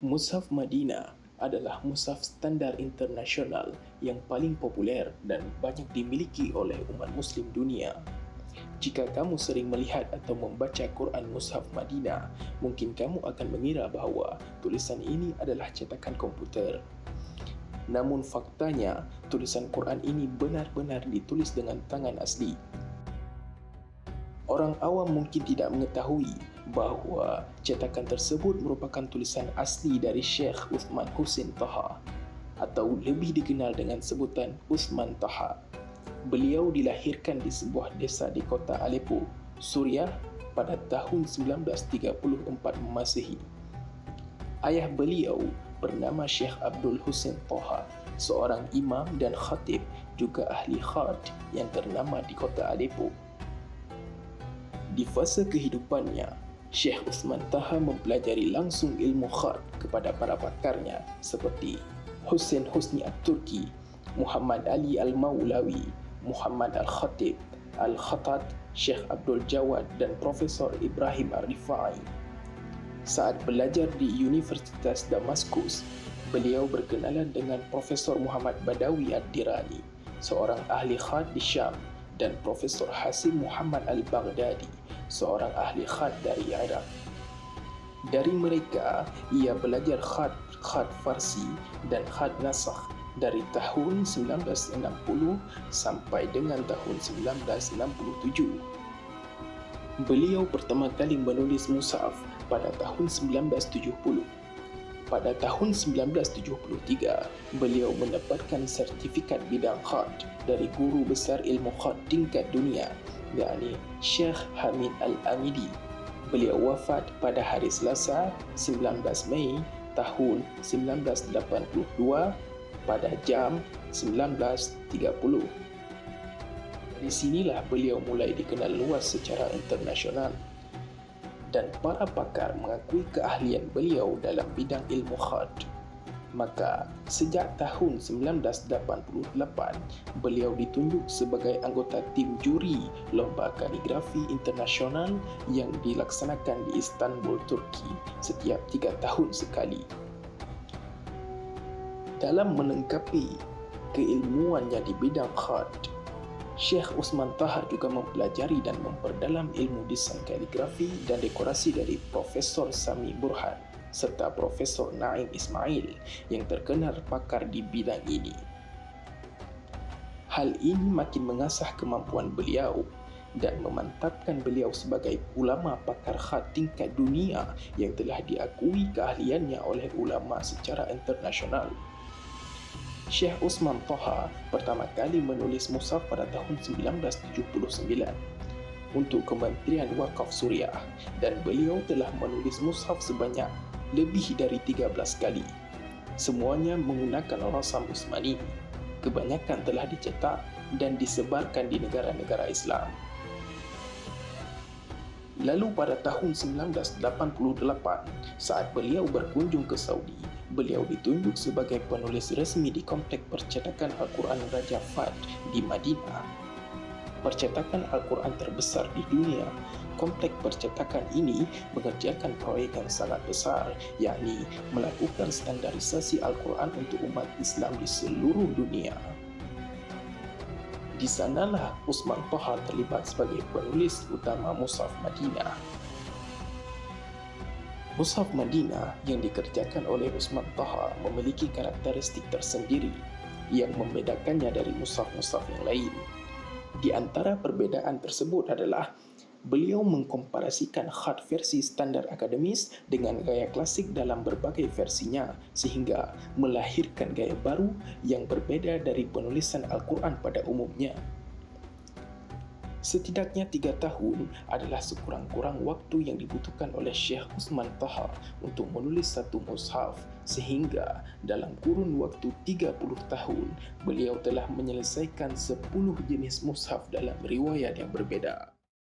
Mushaf Madinah adalah mushaf standar internasional yang paling populer dan banyak dimiliki oleh umat Muslim dunia. Jika kamu sering melihat atau membaca Quran Mushaf Madinah, mungkin kamu akan mengira bahawa tulisan ini adalah cetakan komputer. Namun faktanya, tulisan Quran ini benar-benar ditulis dengan tangan asli. Orang awam mungkin tidak mengetahui bahawa cetakan tersebut merupakan tulisan asli dari Syekh Uthman Hussein Taha atau lebih dikenal dengan sebutan Uthman Taha. Beliau dilahirkan di sebuah desa di kota Aleppo, Suriah pada tahun 1934 Masehi. Ayah beliau bernama Syekh Abdul Hussein Taha, seorang imam dan khatib juga ahli khat yang ternama di kota Aleppo. Di fasa kehidupannya, Syekh Uthman Taha mempelajari langsung ilmu khat kepada para pakarnya seperti Hussein Husni At-Turki, Muhammad Ali Al-Maulawi, Muhammad Al-Khatib, Al-Khattat, Syekh Abdul Jawad dan Profesor Ibrahim Ar-Rifai. Saat belajar di Universitas Damaskus, beliau berkenalan dengan Profesor Muhammad Badawi Ad-Dirani, seorang ahli khat di Syam, dan Profesor Hasim Muhammad Al-Baghdadi, seorang ahli khat dari Iraq. Dari mereka, ia belajar khat Farsi dan khat Nasakh dari tahun 1960 sampai dengan tahun 1967. Beliau pertama kali menulis mushaf pada tahun 1970. Pada tahun 1973, beliau mendapatkan sertifikat bidang khat dari guru besar ilmu khat tingkat dunia, yakni Syekh Hamid Al-Amidi. Beliau wafat pada hari Selasa, 19 Mei tahun 1982 pada jam 19.30. Di sinilah beliau mulai dikenal luas secara internasional, dan para pakar mengakui keahlian beliau dalam bidang ilmu khat. Maka, sejak tahun 1988, beliau ditunjuk sebagai anggota tim juri Lomba Kaligrafi Internasional yang dilaksanakan di Istanbul, Turki setiap 3 tahun sekali. Dalam melengkapi keilmuannya di bidang khat, Syekh Uthman Taha juga mempelajari dan memperdalam ilmu desain kaligrafi dan dekorasi dari Profesor Sami Burhan serta Profesor Naim Ismail yang terkenal pakar di bidang ini. Hal ini makin mengasah kemampuan beliau dan memantapkan beliau sebagai ulama pakar khat tingkat dunia yang telah diakui keahliannya oleh ulama secara internasional. Syekh Uthman Taha pertama kali menulis mushaf pada tahun 1979 untuk Kementerian Wakaf Suriah, dan beliau telah menulis mushaf sebanyak lebih dari 13 kali. Semuanya menggunakan rasam Utsmani. Kebanyakan telah dicetak dan disebarkan di negara-negara Islam. Lalu pada tahun 1988, saat beliau berkunjung ke Saudi, beliau ditunjuk sebagai penulis resmi di Komplek Percetakan Al-Quran Raja Fahd di Madinah. Percetakan Al-Quran terbesar di dunia. Komplek percetakan ini mengerjakan proyek yang sangat besar, yakni melakukan standarisasi Al-Quran untuk umat Islam di seluruh dunia. Di sanalah Uthman Taha terlibat sebagai penulis utama Mushaf Madinah. Mushaf Madinah yang dikerjakan oleh Uthman Taha memiliki karakteristik tersendiri yang membedakannya dari mushaf-mushaf yang lain. Di antara perbedaan tersebut adalah beliau mengkomparasikan khat versi standar akademis dengan gaya klasik dalam berbagai versinya, sehingga melahirkan gaya baru yang berbeda dari penulisan Al-Quran pada umumnya. Setidaknya 3 tahun adalah sekurang-kurang waktu yang dibutuhkan oleh Syekh Uthman Taha untuk menulis satu mushaf, sehingga dalam kurun waktu 30 tahun, beliau telah menyelesaikan 10 jenis mushaf dalam riwayat yang berbeza.